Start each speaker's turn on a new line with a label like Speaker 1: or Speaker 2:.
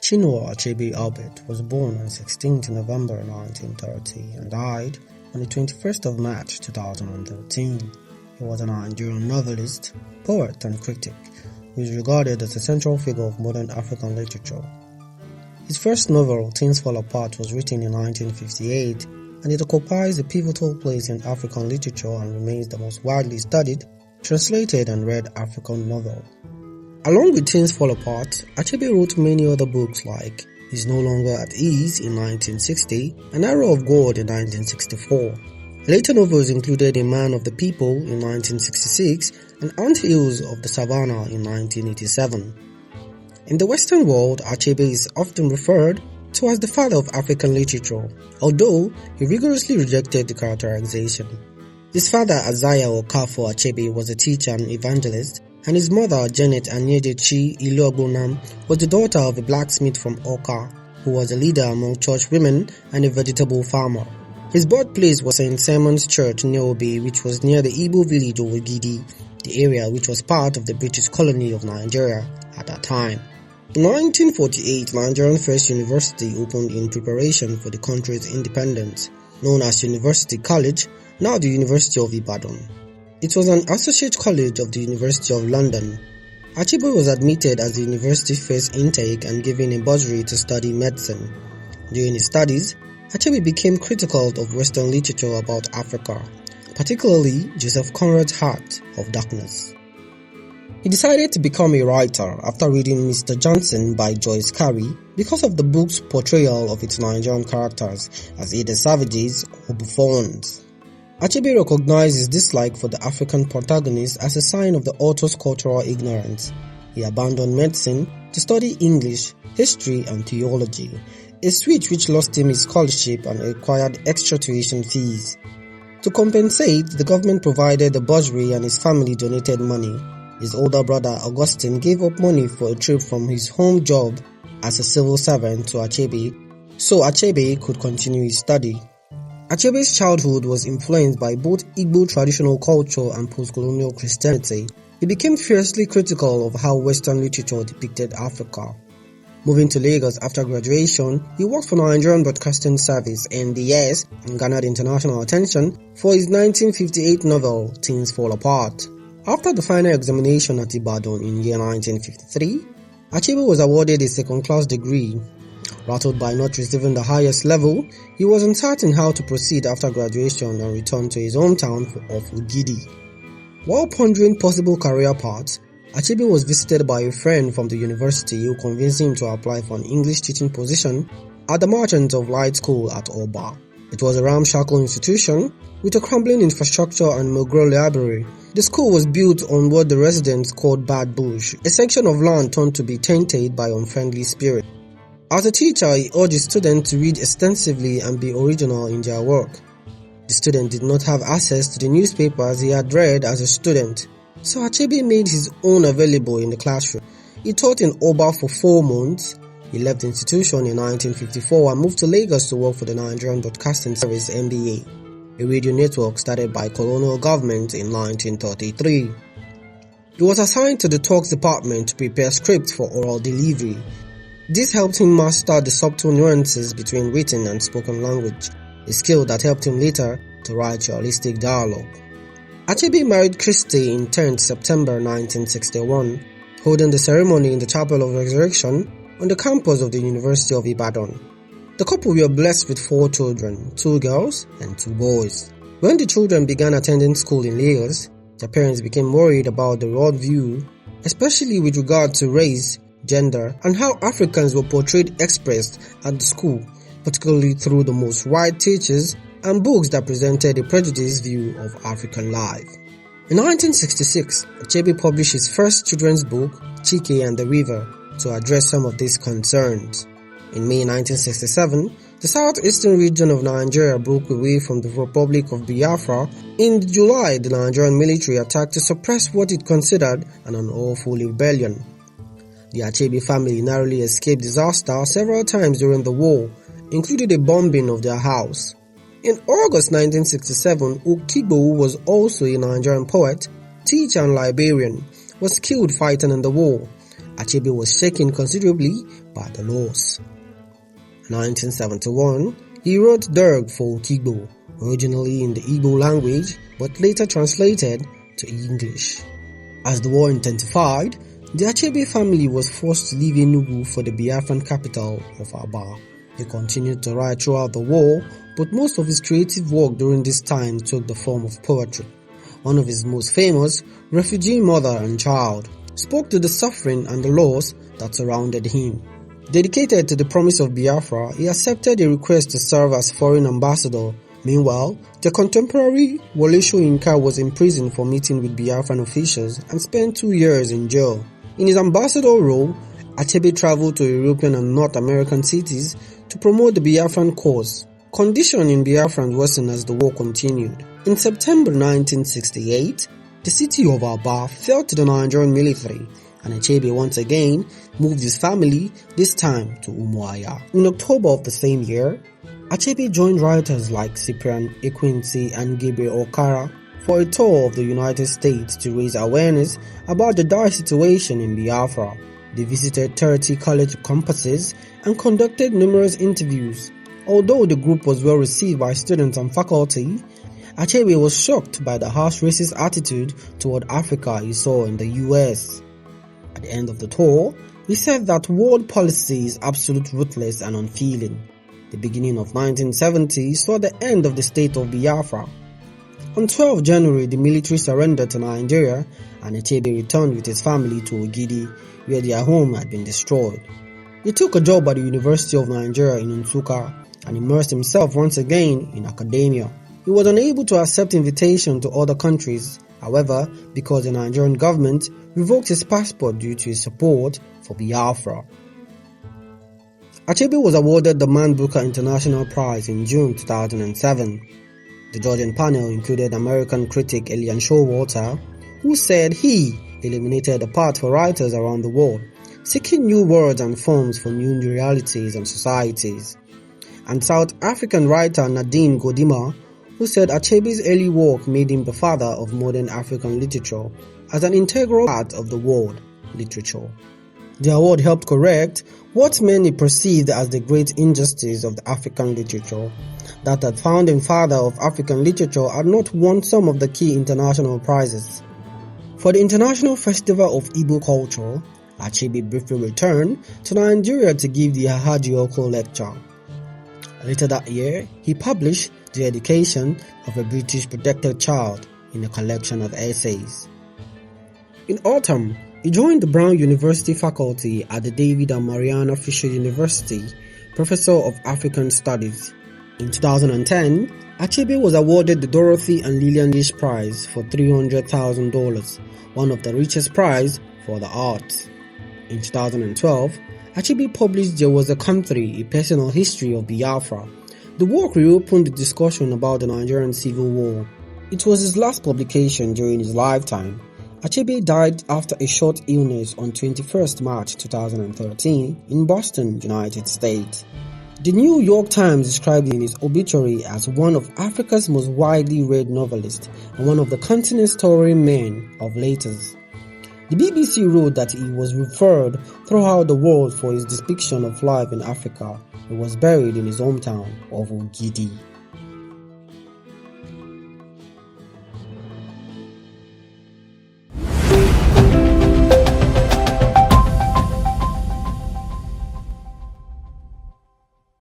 Speaker 1: Chinua Achebe Albert was born on 16th November 1930 and died on the 21st of March 2013. He was a Nigerian novelist, poet and critic who is regarded as a central figure of modern African literature. His first novel, Things Fall Apart, was written in 1958 and it occupies a pivotal place in African literature and remains the most widely studied, translated and read African novel. Along with Things Fall Apart, Achebe wrote many other books like He's No Longer at Ease in 1960, An Arrow of God in 1964. Later novels included A Man of the People in 1966 and Ant Hills of the Savannah in 1987. In the Western world, Achebe is often referred to as the father of African literature, although he rigorously rejected the characterization. His father, Isaiah Okafor Achebe, was a teacher and evangelist, and his mother, Janet Anyedechi Iluogbonam, was the daughter of a blacksmith from Oka, who was a leader among church women and a vegetable farmer. His birthplace was St. Simon's Church, Niobe, which was near the Igbo village of Ogidi, the area which was part of the British colony of Nigeria at that time. In 1948, Nigerian First University opened in preparation for the country's independence, known as University College, now the University of Ibadan. It was an associate college of the University of London. Achebe was admitted as the university's first intake and given a bursary to study medicine. During his studies, Achebe became critical of Western literature about Africa, particularly Joseph Conrad's Heart of Darkness. He decided to become a writer after reading Mr. Johnson by Joyce Carey because of the book's portrayal of its Nigerian characters as either savages or buffons. Achebe recognized his dislike for the African protagonist as a sign of the author's cultural ignorance. He abandoned medicine to study English, history and theology, a switch which lost him his scholarship and required extra tuition fees. To compensate, the government provided the bursary and his family donated money. His older brother Augustine gave up money for a trip from his home job as a civil servant to Achebe, so Achebe could continue his study. Achebe's childhood was influenced by both Igbo traditional culture and post-colonial Christianity. He became fiercely critical of how Western literature depicted Africa. Moving to Lagos after graduation, he worked for Nigerian Broadcasting Service (NBS) and garnered international attention for his 1958 novel Things Fall Apart. After the final examination at Ibadan in year 1953, Achebe was awarded a second-class degree. Rattled by not receiving the highest level, he was uncertain how to proceed after graduation and returned to his hometown of Ogidi. While pondering possible career paths, Achebe was visited by a friend from the university who convinced him to apply for an English teaching position at the Merchant of Light School at Oba. It was a ramshackle institution with a crumbling infrastructure and Mogro library. The school was built on what the residents called Bad Bush, a section of land thought to be tainted by unfriendly spirits. As a teacher, he urged students to read extensively and be original in their work. The student did not have access to the newspapers he had read as a student, so Achebe made his own available in the classroom. He taught in Oba for 4 months. He left the institution in 1954 and moved to Lagos to work for the Nigerian Broadcasting Service (NBA), a radio network started by colonial government in 1933. He was assigned to the talks department to prepare scripts for oral delivery. This helped him master the subtle nuances between written and spoken language, a skill that helped him later to write realistic dialogue. Achebe married Christy in 10th September 1961, holding the ceremony in the Chapel of Resurrection on the campus of the University of Ibadan. The couple were blessed with 4 children, 2 girls and 2 boys. When the children began attending school in Lagos, their parents became worried about the worldview, especially with regard to race, gender, and how Africans were portrayed expressed at the school, particularly through the most white teachers and books that presented a prejudiced view of African life. In 1966, Achebe published his first children's book, Chike and the River, to address some of these concerns. In May 1967, the southeastern region of Nigeria broke away from the Republic of Biafra. In July, the Nigerian military attacked to suppress what it considered an unlawful rebellion. The Achebe family narrowly escaped disaster several times during the war, including a bombing of their house. In August 1967, Okigbo, who was also a Nigerian poet, teacher and librarian, was killed fighting in the war. Achebe was shaken considerably by the loss. In 1971, he wrote Derg for Okigbo, originally in the Igbo language but later translated to English. As the war intensified, the Achebe family was forced to leave Enugu for the Biafran capital of Aba. He continued to write throughout the war, but most of his creative work during this time took the form of poetry. One of his most famous, Refugee Mother and Child, spoke to the suffering and the loss that surrounded him. Dedicated to the promise of Biafra, he accepted a request to serve as foreign ambassador. Meanwhile, the contemporary Wole Soyinka was imprisoned for meeting with Biafran officials and spent 2 years in jail. In his ambassador role, Achebe traveled to European and North American cities to promote the Biafran cause. Conditions in Biafran worsened as the war continued. In September 1968, the city of Aba fell to the Nigerian military, and Achebe once again moved his family, this time to Umuahia. In October of the same year, Achebe joined writers like Cyprian Equincy and Gabriel Okara for a tour of the United States to raise awareness about the dire situation in Biafra. They visited 30 college campuses and conducted numerous interviews. Although the group was well received by students and faculty, Achebe was shocked by the harsh racist attitude toward Africa he saw in the US. At the end of the tour, he said that world policy is absolute ruthless and unfeeling. The beginning of 1970 saw the end of the state of Biafra. On 12 January, the military surrendered to Nigeria and Achebe returned with his family to Ogidi, where their home had been destroyed. He took a job at the University of Nigeria in Nsukka and immersed himself once again in academia. He was unable to accept invitations to other countries, however, because the Nigerian government revoked his passport due to his support for Biafra. Achebe was awarded the Man Booker International Prize in June 2007. The judging panel included American critic Elian Showalter, who said he eliminated the path for writers around the world, seeking new words and forms for new realities and societies. And South African writer Nadine Gordimer, who said Achebe's early work made him the father of modern African literature as an integral part of the world literature. The award helped correct what many perceived as the great injustice of the African literature, that the founding father of African literature had not won some of the key international prizes. For the International Festival of Igbo Culture, Achebe briefly returned to Nigeria to give the Ahaji Oko lecture. Later that year, he published The Education of a British Protected Child in a collection of essays. In autumn, he joined the Brown University faculty at the David and Mariana Fisher University, Professor of African Studies. In 2010, Achebe was awarded the Dorothy and Lilian GISH Prize for $300,000, one of the richest prizes for the arts. In 2012, Achebe published There Was a Country, a Personal History of Biafra. The work reopened the discussion about the Nigerian Civil War. It was his last publication during his lifetime. Achebe died after a short illness on 21st March 2013 in Boston, United States. The New York Times described him in its obituary as one of Africa's most widely read novelists and one of the continent's towering men of letters. The BBC wrote that he was revered throughout the world for his depiction of life in Africa. He was buried in his hometown of Ogidi.